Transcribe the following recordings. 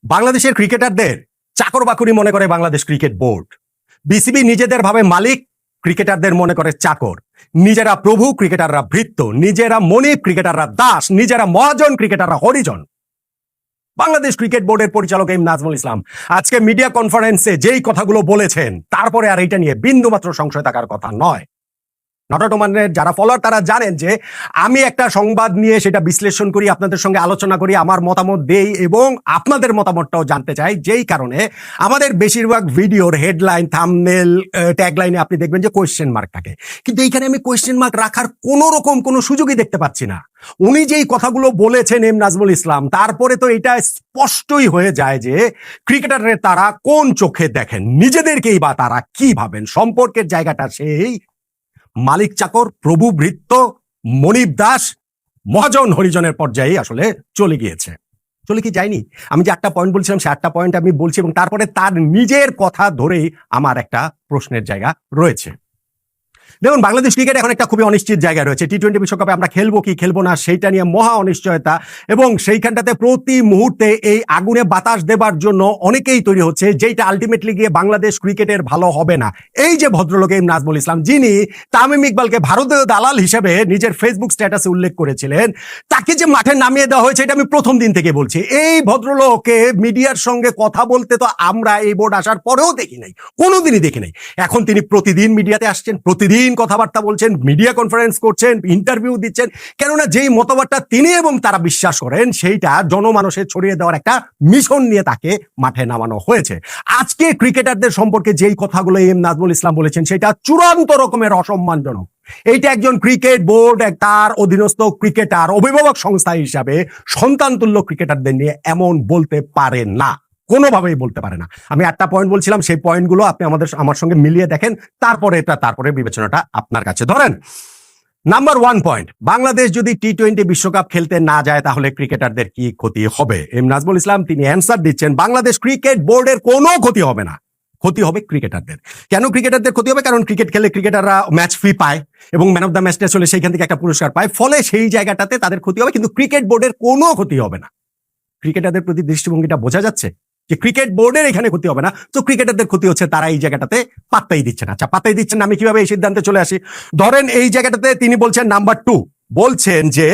বাংলাদেশের ক্রিকেটারদের চাকর বাকরি মনে করে বাংলাদেশ ক্রিকেট বোর্ড। বিসিবি নিজেদের ভাবে মালিক, ক্রিকেটারদের মনে করে চাকর। নিজেরা প্রভু, ক্রিকেটাররা ভৃত্য। নিজেরা মনিব, ক্রিকেটাররা দাস। নিজেরা মহাজন, ক্রিকেটাররা হরিজন। বাংলাদেশ ক্রিকেট বোর্ডের পরিচালক এম নাজমুল ইসলাম আজকে মিডিয়া কনফারেন্সে যেই কথাগুলো বলেছেন, তারপরে আর এটা নিয়ে বিন্দুমাত্র সংশয় থাকার কথা নয়। নটটোমানের যারা ফলোয়ার তারা জানেন যে আমি একটা সংবাদ নিয়ে সেটা বিশ্লেষণ করি, আপনাদের সঙ্গে আলোচনা করি, আমার মতামত দেই এবং আপনাদের মতামতটাও জানতে চাই। যেই কারণে আমাদের বেশিরভাগ ভিডিওর হেডলাইন, থাম্বনেল, ট্যাগলাইনে আপনি দেখবেন যে কোয়েশ্চেন মার্ক থাকে, কিন্তু এইখানে আমি কোয়েশ্চেন মার্ক রাখার কোনো রকম কোনো সুযোগই দেখতে পাচ্ছি না। উনি যেই কথাগুলো বলেছেন এম নাজমুল ইসলাম, তারপরে তো এটা স্পষ্টই হয়ে যায় যে ক্রিকেটারের তারা কোন চোখে দেখেন, নিজেদেরকেই বা তারা কি ভাবেন। সম্পর্কের জায়গাটা সেই মালিক চাকর, প্রভু ভৃত্য, মনিব দাস, মহাজন হরিজনের পর্যায়ে আসলে চলে গিয়েছে। চলে কি যায়নি? আমি যে 8টা পয়েন্ট বলছিলাম সে 8টা পয়েন্ট আমি বলছি এবং তারপরে তার নিজের কথা ধরেই আমার একটা প্রশ্নের জায়গা রয়েছে। দেখুন, বাংলাদেশ ক্রিকেট এখন একটা খুবই অনিশ্চিত জায়গায় রয়েছে। টি-20 বিশ্বকাপে আমরা খেলবো কি খেলবো না সেইটা নিয়ে মহা অনিশ্চয়তা, এবং সেইখানটাতে প্রতি মুহূর্তে এই আগুনে বাতাস দেবার জন্য অনেকেই তৈরি হচ্ছে, যেটা আলটিমেটলি গিয়ে বাংলাদেশ ক্রিকেটের ভালো হবে না। এই যে ভদ্রলোক এম নাজমুল ইসলাম, যিনি তামিম ইকবালকে ভারতীয় দালাল হিসেবে নিজের ফেসবুক স্ট্যাটাসে উল্লেখ করেছিলেন, তাকে যে মাঠে নামিয়ে দেওয়া হয়েছে এটা আমি প্রথম দিন থেকে বলছি। এই ভদ্রলোককে মিডিয়ার সঙ্গে কথা বলতে তো আমরা এই বোর্ড আসার পরেও দেখি নাই, কোনোদিনই দেখি নাই। এখন তিনি প্রতিদিন মিডিয়াতে আসছেন, প্রতিদিন কথাবার্তা বলছেন, মিডিয়া কনফারেন্স করছেন, ইন্টারভিউ দিচ্ছেন, কেননা যেই মতবাদটা তিনি এবং তারা বিশ্বাস করেন সেইটা জনমানসে ছড়িয়ে দেওয়ার একটা মিশন নিয়ে তাকে মাঠে নামানো হয়েছে। আজকে ক্রিকেটারদের সম্পর্কে যেই কথাগুলো এম নাজমুল ইসলাম বলেছেন সেটা চূড়ান্ত রকমের অসম্মানজনক। এইটা একজন ক্রিকেট বোর্ড, তার অধীনস্থ ক্রিকেটার, অভিভাবক সংস্থা হিসাবে সন্তান তুল্য ক্রিকেটারদের নিয়ে এমন বলতে পারে না, কোনোভাবেই বলতে পারে না। আমি 8টা পয়েন্ট বলছিলাম, সেই পয়েন্টগুলো আপনি আমার সঙ্গে মিলিয়ে দেখেন, তারপরে বিবেচনাটা আপনার কাছে। ধরেন, নাম্বার 1 পয়েন্ট, বাংলাদেশ যদি টি-20 বিশ্বকাপ খেলতে না যায় তাহলে ক্রিকেটারদের কি ক্ষতি হবে? এম নাজমুল ইসলাম তিনি অ্যান্সার দিচ্ছেন, বাংলাদেশ ক্রিকেট বোর্ডের কোনো ক্ষতি হবে না, ক্ষতি হবে ক্রিকেটারদের। কেন ক্রিকেটারদের ক্ষতি হবে? কারণ ক্রিকেট খেলে ক্রিকেটাররা ম্যাচ ফি পায় এবং ম্যান অফ দ্য ম্যাচটা চলে সেইখান থেকে একটা পুরস্কার পায়, ফলে সেই জায়গাটাতে তাদের ক্ষতি হবে, কিন্তু ক্রিকেট বোর্ডের কোনো ক্ষতি হবে না। ক্রিকেটারদের প্রতি দৃষ্টিভঙ্গিটা বোঝা যাচ্ছে যে ক্রিকেট বোর্ডের এখানে ক্ষতি হবে না, তো ক্রিকেটারদের ক্ষতি হচ্ছে, তারা এই জায়গাটাতে পাত্তাই দিচ্ছেন। আচ্ছা, পাত্তাই দিচ্ছেন না, আমি কিভাবে এই সিদ্ধান্তে চলে আসি? ধরেন এই জায়গাটাতে তিনি বলছেন, নাম্বার 2 বলছেন যে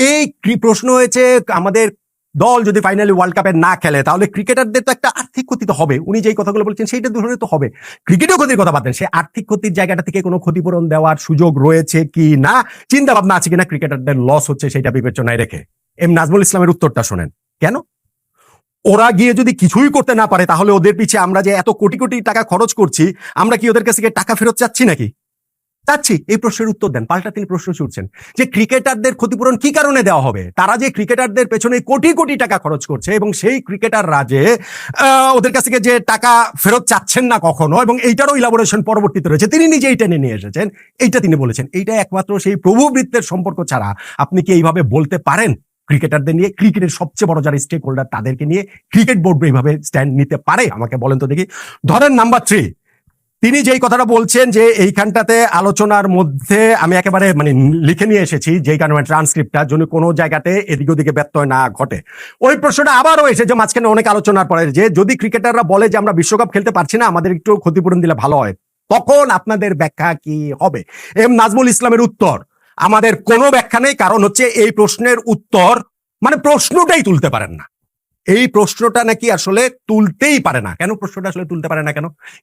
এই প্রশ্ন হয়েছে আমাদের দল যদি ফাইনালি ওয়ার্ল্ড কাপে না খেলে তাহলে ক্রিকেটারদের তো একটা আর্থিক ক্ষতি তো হবে। উনি যেই কথাগুলো বলছেন সেইটা ধরে তো হবে, ক্রিকেটও ক্ষতির কথা বাদেন, সে আর্থিক ক্ষতির জায়গাটা থেকে কোনো ক্ষতিপূরণ দেওয়ার সুযোগ রয়েছে কি না, চিন্তা ভাবনা আছে কিনা, ক্রিকেটারদের লস হচ্ছে সেটা বিবেচনায় রেখে। এম নাজমুল ইসলামের উত্তরটা শোনেন। কেন? ওরা গিয়ে যদি কিছুই করতে না পারে তাহলে ওদের পিছে আমরা যে এত কোটি কোটি টাকা খরচ করছি, আমরা কি ওদের কাছ থেকে টাকা ফেরত চাচ্ছি নাকি? চাচ্ছি। এই প্রশ্নের উত্তর দেন। পাল্টা তিনি প্রশ্ন ছুটছেন যে ক্রিকেটারদের ক্ষতিপূরণ কি কারণে দেওয়া হবে? তারা যে ক্রিকেটারদের পেছনে কোটি কোটি টাকা খরচ করছে এবং সেই ক্রিকেটাররা যে ওদের কাছ থেকে যে টাকা ফেরত চাচ্ছেন না কখনো, এবং এইটারও ইলাবোরেশন পরবর্তীতে রয়েছে, তিনি নিজেই টেনে নিয়ে এসেছেন, এইটা তিনি বলেছেন। এইটা একমাত্র সেই প্রভুবৃত্তের সম্পর্ক ছাড়া আপনি কি এইভাবে বলতে পারেন ক্রিকেটারদের নিয়ে? ক্রিকেটের সবচেয়ে বড় যারা স্টেক হোল্ডার তাদেরকে নিয়ে ক্রিকেট বোর্ড এইভাবে স্ট্যান্ড নিতে পারে? আমাকে বলেন তো দেখি। ধরেন নাম্বার 3, তিনি যেই কথাটা বলছেন যে এইখানটাতে আলোচনার মধ্যে আমি একেবারে লিখে নিয়ে এসেছি, যেই কারণে ট্রান্সক্রিপ্টটা যেন কোনো জায়গাতে এদিকে ওদিকে ব্যত্যয় না ঘটে। ওই প্রশ্নটা আবারও এসেছে মাঝখানে অনেক আলোচনার পরে, যে যদি ক্রিকেটাররা বলে যে আমরা বিশ্বকাপ খেলতে পারছি না, আমাদের একটু ক্ষতিপূরণ দিলে ভালো হয়, তখন আপনাদের ব্যাখ্যা কি হবে? এম নাজমুল ইসলামের উত্তর, আমাদের কোনো ব্যাখ্যা নেই, কারণ হচ্ছে এই প্রশ্নের উত্তর প্রশ্নটাই তুলতে পারেন না। এই প্রশ্নটা নাকি আসলে তুলতেই পারে না। কেন প্রশ্নটা আসলে তুলতে পারে না?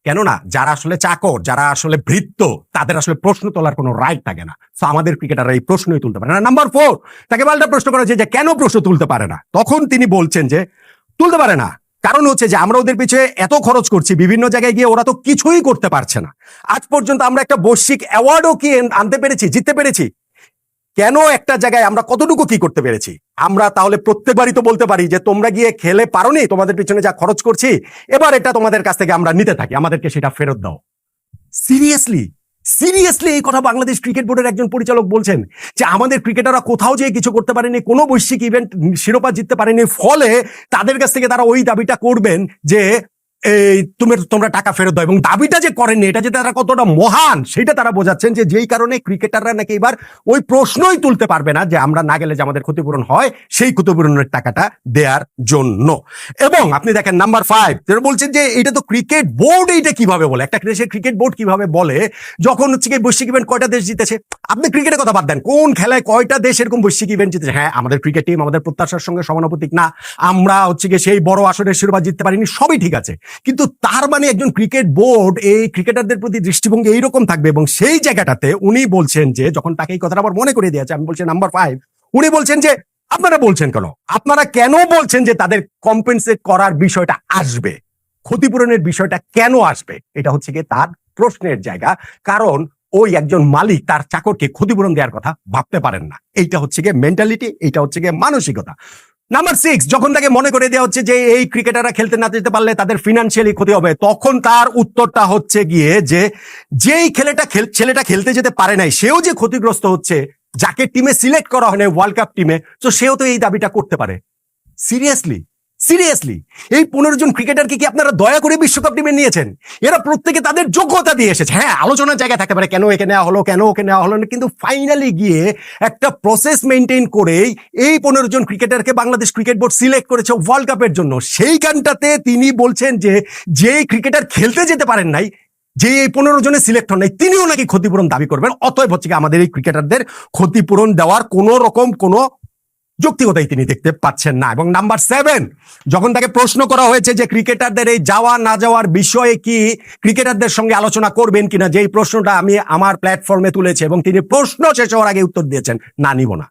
কেননা যারা আসলে চাকর, যারা আসলে ভৃত্য, তাদের আসলে প্রশ্ন তোলার কোনো রাইট থাকে না। তো আমাদের ক্রিকেটাররা এই প্রশ্নই তুলতে পারে না। নাম্বার 4, তাকে পাল্টা প্রশ্ন করা হয়েছে যে কেন প্রশ্ন তুলতে পারে না, তখন তিনি বলছেন যে তুলতে পারে না কারণ হচ্ছে যে আমরা ওদের পিছনে এত খরচ করছি, বিভিন্ন জায়গায় গিয়ে ওরা তো কিছুই করতে পারছে না। আজ পর্যন্ত আমরা একটা বৈশ্বিক অ্যাওয়ার্ডও কি আনতে পেরেছি, জিততে পেরেছি? কেন একটা জায়গায় আমরা কতটুকু কি করতে পেরেছি? আমরা তাহলে প্রত্যেকবারই তো বলতে পারি যে তোমরা গিয়ে খেলে পারোনি, তোমাদের পিছনে যা খরচ করছি এবার এটা তোমাদের কাছ থেকে আমরা নিতে থাকি, আমাদেরকে সেটা ফেরত দাও। সিরিয়াসলি এই কথা বাংলাদেশ ক্রিকেট বোর্ডের একজন পরিচালক বলছেন যে আমাদের ক্রিকেটাররা কোথাও যেয়ে কিছু করতে পারেনি, কোনো বৈশ্বিক ইভেন্ট শিরোপা জিততে পারেনি, ফলে তাদের কাছ থেকে তারা ওই দাবিটা করবেন যে এই তোমরা টাকা ফেরত দাও, এবং দাবিটা যে করেননি এটা যে তারা কতটা মহান সেটা তারা বোঝাচ্ছেন, যে যেই কারণে ক্রিকেটাররা নাকি এবার ওই প্রশ্নই তুলতে পারবে না যে আমরা না গেলে যে আমাদের ক্ষতিপূরণ হয় সেই ক্ষতিপূরণের টাকাটা দেওয়ার জন্য। এবং আপনি দেখেন নাম্বার 5, তারা বলছেন যে এটা তো ক্রিকেট বোর্ড, এইটা কিভাবে বলে, একটা দেশের ক্রিকেট বোর্ড কিভাবে বলে যখন হচ্ছে কি বৈশ্বিক ইভেন্ট কয়টা দেশ জিতেছে। আপনি ক্রিকেটের কথা বাদ দেন, কোন খেলায় কয়টা দেশ এরকম বৈশ্বিক ইভেন্ট জিতেছে? হ্যাঁ, আমাদের ক্রিকেট টিম আমাদের প্রত্যাশার সঙ্গে সমানুপাতিক না, আমরা হচ্ছে কি সেই বড় আসরের শিরোপা জিততে পারিনি, সবই ঠিক আছে, কিন্তু তার মানে একজন ক্রিকেট বোর্ড এই ক্রিকেটারদের প্রতি দৃষ্টিভঙ্গি এইরকম থাকবে। এবং সেই জায়গাটাতে উনি বলছেন যে, যখন তাকে এই কথাটা আবার মনে করে দিয়েছে, আমি বলছি নাম্বার 5, উনি বলছেন যে আপনারা বলছেন কেন, আপনারা কেন বলছেন যে তাদের কম্পেনসেট করার বিষয়টা আসবে, ক্ষতিপূরণের বিষয়টা কেন আসবে? এটা হচ্ছে কি তার প্রশ্নের জায়গা, কারণ ওই একজন মালিক তার চাকরকে ক্ষতিপূরণ দেওয়ার কথা ভাবতে পারেন না। এইটা হচ্ছে গিয়ে মেন্টালিটি, এইটা হচ্ছে গিয়ে মানসিকতা। নাম্বার 6, যখন তাকে মনে করে দেওয়া হচ্ছে যে এই ক্রিকেটাররা খেলতে না যেতে পারলে তাদের ফিনান্সিয়ালি ক্ষতি হবে, তখন তার উত্তরটা হচ্ছে গিয়ে যে যেই ছেলেটা খেলতে যেতে পারে নাই সেও যে ক্ষতিগ্রস্ত হচ্ছে, যাকে টিমে সিলেক্ট করা হয় না ওয়ার্ল্ড কাপ টিমে, তো সেও তো এই দাবিটা করতে পারে। সিরিয়াসলি সিরিয়াসলি এই 15 জন ক্রিকেটারকে কি আপনারা দয়া করে বিশ্বকাপ টিমে নিয়েছেন? এরা প্রত্যেকে তাদের যোগ্যতা দিয়ে এসেছে। হ্যাঁ, আলোচনার জায়গা থাকতে পারে কেন একে নেওয়া হলো, কেন ওকে নেওয়া হলো না, কিন্তু ফাইনালি গিয়ে একটা প্রসেস মেনটেন করেই এই 15 জন ক্রিকেটারকে বাংলাদেশ ক্রিকেট বোর্ড সিলেক্ট করেছে ওয়ার্ল্ড কাপের জন্য। সেইখানটাতে তিনি বলছেন যে যেই ক্রিকেটার খেলতে যেতে পারেন নাই, যে এই 15 জনে সিলেক্ট হন নাই, তিনিও নাকি ক্ষতিপূরণ দাবি করবেন। অতএব হচ্ছে আমাদের এই ক্রিকেটারদের ক্ষতিপূরণ দেওয়ার কোন রকম কোনো যৌক্তিকতাই তিনি দেখতে পাচ্ছেন না। এবং নাম্বার 7, যখন তাকে প্রশ্ন করা হয়েছে যে ক্রিকেটারদের এই যাওয়া না যাওয়ার বিষয়ে কি ক্রিকেটারদের সঙ্গে আলোচনা করবেন কিনা, যে এই প্রশ্নটা আমি আমার প্ল্যাটফর্মে তুলেছি, এবং তিনি প্রশ্ন শেষ হওয়ার আগে উত্তর দিয়েছেন না, নিব না,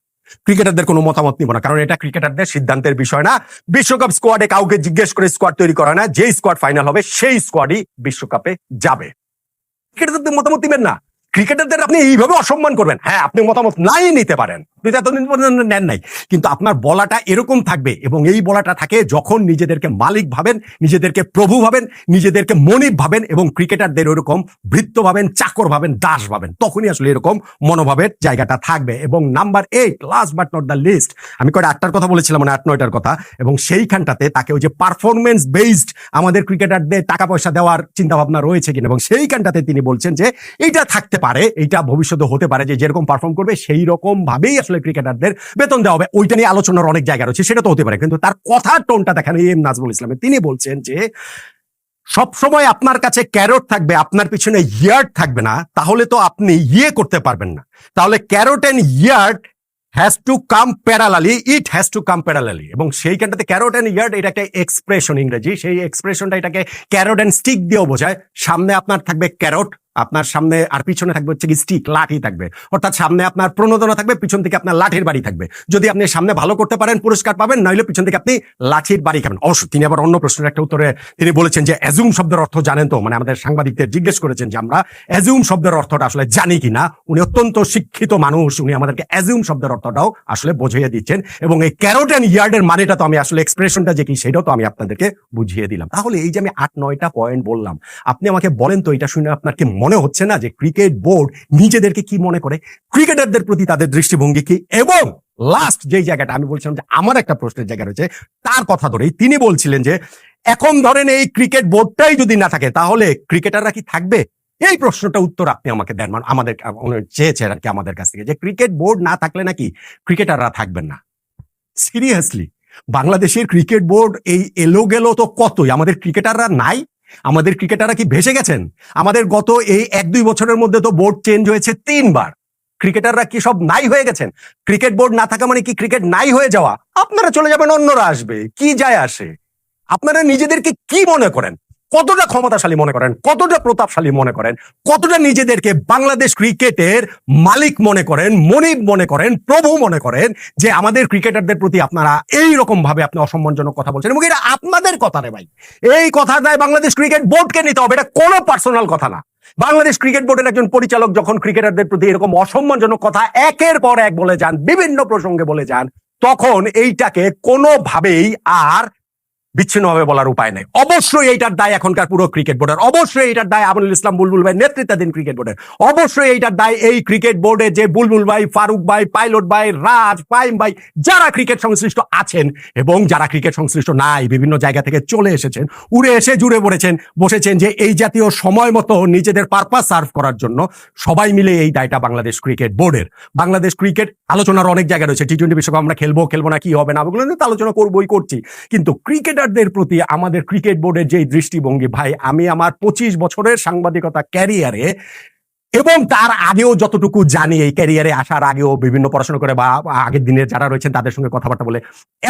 ক্রিকেটারদের কোনো মতামত নিব না, কারণ এটা ক্রিকেটারদের সিদ্ধান্তের বিষয় না। বিশ্বকাপ স্কোয়াডে কাউকে জিজ্ঞেস করে স্কোয়াড তৈরি করা না, যে স্কোয়াড ফাইনাল হবে সেই স্কোয়াডই বিশ্বকাপে যাবে। ক্রিকেটারদের মতামত দিবেন না, ক্রিকেটারদের আপনি এইভাবে অসম্মান করবেন। হ্যাঁ, আপনি মতামত নাই নিতে পারেন, এতদিন পর্যন্ত নেন নাই, কিন্তু আপনার বলাটা এরকম থাকবে, এবং এই বলাটা থাকে যখন নিজেদেরকে মালিক ভাবেন, নিজেদেরকে প্রভু ভাবেন, নিজেদেরকে মনিব ভাবেন, এবং ক্রিকেটারদের ওরকম ভৃত্য ভাবেন, চাকর ভাবেন, দাস ভাবেন, তখনই আসলে এরকম মনোভাবের জায়গাটা থাকবে। এবং number 8, last but not the list, আমি কয়টা 8টার কথা বলেছিলাম, মানে 8-9টার কথা, এবং সেইখানটাতে তাকে ওই যে পারফরমেন্স বেসড আমাদের ক্রিকেটারদের টাকা পয়সা দেওয়ার চিন্তা ভাবনা রয়েছে কিনা, এবং সেইখানটাতে তিনি বলছেন যে এইটা থাকতে পারে, এইটা ভবিষ্যতে হতে পারে, যে যেরকম পারফর্ম করবে সেই রকম ভাবেই আসলে ক্রিকেটারদের বেতন দেওয়া হবে। ওইটা নিয়ে আলোচনার অনেক জায়গা রয়েছে, সেটা তো হতে পারে, কিন্তু তার কথার টোনটা দেখেন এম নাজমুল ইসলামের, তিনি বলছেন যে সবসময় আপনার কাছে ক্যারট থাকবে, আপনার পিছনে ইয়ার্ড থাকবে না, তাহলে তো আপনি ইয়ে করতে পারবেন না। তাহলে carrot and yard has to come parallelly, it has to come parallelly. এবং সেইখানটাতে ক্যারট এন্ড ইয়ার্ড এটা একটা এক্সপ্রেশন, ইংরেজি, সেই এক্সপ্রেশনটা এটাকে ক্যারট এন্ড স্টিক দিয়েও বোঝায়। সামনে আপনার থাকবে ক্যারট, আপনার সামনে, আর পিছনে থাকবে হচ্ছে কি স্টিক, লাঠি থাকবে, অর্থাৎ সামনে আপনার প্রণোদনা থাকবে, পিছন থেকে আপনার লাঠির বাড়ি থাকবে। যদি আপনি সামনে ভালো করতে পারেন পুরস্কার পাবেন, নইলে পিছন থেকে আপনি লাঠির বাড়ি খাবেন। অবশ্য তিনি আবার অন্য প্রশ্নের একটা উত্তরে তিনি বলেছেন যে অ্যাজুম শব্দের অর্থ জানেন তো, মানে আমাদের সাংবাদিকদের জিজ্ঞেস করেছেন যে আমরা অ্যাজুম শব্দের অর্থটা আসলে জানি কিনা। উনি অত্যন্ত শিক্ষিত মানুষ, উনি আমাদেরকে অ্যাজুম শব্দের অর্থটাও আসলে বুঝিয়ে দিচ্ছেন, এবং এই ক্যারট এন্ড ইয়ার্ডের মানেটা তো আমি আসলে এক্সপ্রেশনটা যে কি সেটাও তো আমি আপনাদেরকে বুঝিয়ে দিলাম। তাহলে এই যে আমি 8-9টা পয়েন্ট বললাম, আপনি আমাকে বলেন তো এটা শুনে আপনার কি মনে হচ্ছে না যে ক্রিকেট বোর্ড নিজেদেরকে কি মনে করে, ক্রিকেটারদের প্রতি তাদের দৃষ্টিভঙ্গি কি? এবং লাস্ট যেই জায়গাটা আমি বলছিলাম যে আমার একটা প্রশ্নের জায়গা রয়েছে, তার কথা ধরেই তিনি বলছিলেন যে এখন ধরেন এই ক্রিকেট বোর্ডটাই যদি না থাকে তাহলে ক্রিকেটাররা কি থাকবে? এই প্রশ্নটা উত্তর আপনি আমাকে দেন, মানে আমাদের চেয়েছেন আর কি আমাদের কাছ থেকে, যে ক্রিকেট বোর্ড না থাকলে নাকি ক্রিকেটাররা থাকবেন না। সিরিয়াসলি বাংলাদেশের ক্রিকেট বোর্ড এই এলো গেল তো কতই, আমাদের ক্রিকেটাররা নাই? আমাদের ক্রিকেটাররা কি ভেসে গেছেন? আমাদের গত এই 1-2 বছরের মধ্যে তো বোর্ড চেঞ্জ হয়েছে 3 বার। ক্রিকেটাররা কি সব নাই হয়ে গেছেন? ক্রিকেট বোর্ড না থাকা মানে কি ক্রিকেট নাই হয়ে যাওয়া? আপনারা চলে যাবেন, অন্যরা আসবে, কি যায় আসে? আপনারা নিজেদেরকে কি মনে করেন? কতটা ক্ষমতাশালী মনে করেন, কতটা প্রতাপশালী মনে করেন, কতটা নিজেদেরকে বাংলাদেশ ক্রিকেটের মালিক মনে করেন, মনিব মনে করেন, প্রভু মনে করেন, যে আমাদের ক্রিকেটারদের প্রতি আপনারা এই রকম ভাবে আপনি অসম্মানজনক কথা বলছেন। এবং এটা আপনাদের কথা রে ভাই, এই কথাটাই বাংলাদেশ ক্রিকেট বোর্ডকে নিতে হবে, এটা কোনো পার্সোনাল কথা না। বাংলাদেশ ক্রিকেট বোর্ডের একজন পরিচালক যখন ক্রিকেটারদের প্রতি এরকম অসম্মানজনক কথা একের পর এক বলে যান, বিভিন্ন প্রসঙ্গে বলে যান, তখন এইটাকে কোনোভাবেই আর বিচ্ছিন্নভাবে বলার উপায় নেই। অবশ্যই এইটার দায় এখনকার পুরো ক্রিকেট বোর্ডের, অবশ্যই এইটার দায় আমিনুল ইসলাম বুলবুল ভাই নেতৃত্বাধীন ক্রিকেট বোর্ডের, অবশ্যই এইটার দায় এই ক্রিকেট বোর্ডে যে বুলবুল ভাই, ফারুক ভাই, পাইলট ভাই, রাজ, ফাইম ভাই, যারা ক্রিকেট সংশ্লিষ্ট আছেন এবং যারা ক্রিকেট সংশ্লিষ্ট নাই, বিভিন্ন জায়গা থেকে চলে এসেছেন, উড়ে এসে জুড়ে বসেছেন যে এই জাতীয় সময় মতো নিজেদের পারপাস সার্ভ করার জন্য সবাই মিলে এই দায়টা বাংলাদেশ ক্রিকেট বোর্ডের। বাংলাদেশ ক্রিকেট আলোচনার অনেক জায়গা রয়েছে, টি-20 বিশ্বকাপ আমরা খেলবো না, কি হবে না, ওগুলো নিয়ে তো আলোচনা করছি, কিন্তু ক্রিকেটারদের প্রতি আমাদের ক্রিকেট বোর্ডের যে দৃষ্টিভঙ্গি, ভাই আমি আমার 25 বছরের সাংবাদিকতা ক্যারিয়ারে এবং তার আগেও যতটুকু জানি, এই ক্যারিয়ারে আসার আগেও বিভিন্ন পড়াশোনা করে বা আগের দিনে যারা রয়েছেন তাদের সঙ্গে কথাবার্তা বলে,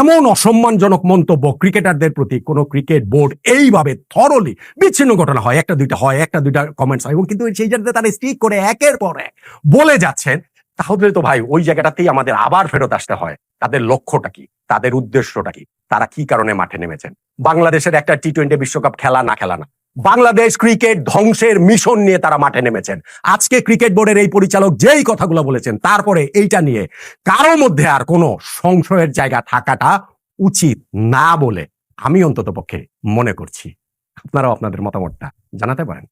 এমন অসম্মানজনক মন্তব্য ক্রিকেটারদের প্রতি কোন ক্রিকেট বোর্ড এইভাবে থরলি, বিচ্ছিন্ন ঘটনা হয়, একটা দুইটা কমেন্টস হয়, এবং কিন্তু সেই জায়গাতে তারা স্টিক করে একের পর এক বলে যাচ্ছেন, তাহলে তো ভাই ওই জায়গাটাতেই আমাদের আবার ফেরত আসতে হয়। তাদের লক্ষ্যটা কি, তাদের উদ্দেশ্যটা কি, তারা কি কারণে মাঠে নেমেছেন? বাংলাদেশের একটা টি-20 বিশ্বকাপ খেলা না, বাংলাদেশ ক্রিকেট ধ্বংসের মিশন নিয়ে তারা মাঠে নেমেছেন। আজকে ক্রিকেট বোর্ডের এই পরিচালক যেই কথাগুলো বলেছেন, তারপরে এইটা নিয়ে কারো মধ্যে আর কোনো সংশয়ের জায়গা থাকাটা উচিত না বলে আমি অন্তত পক্ষে মনে করছি। আপনারাও আপনাদের মতামতটা জানাতে পারেন।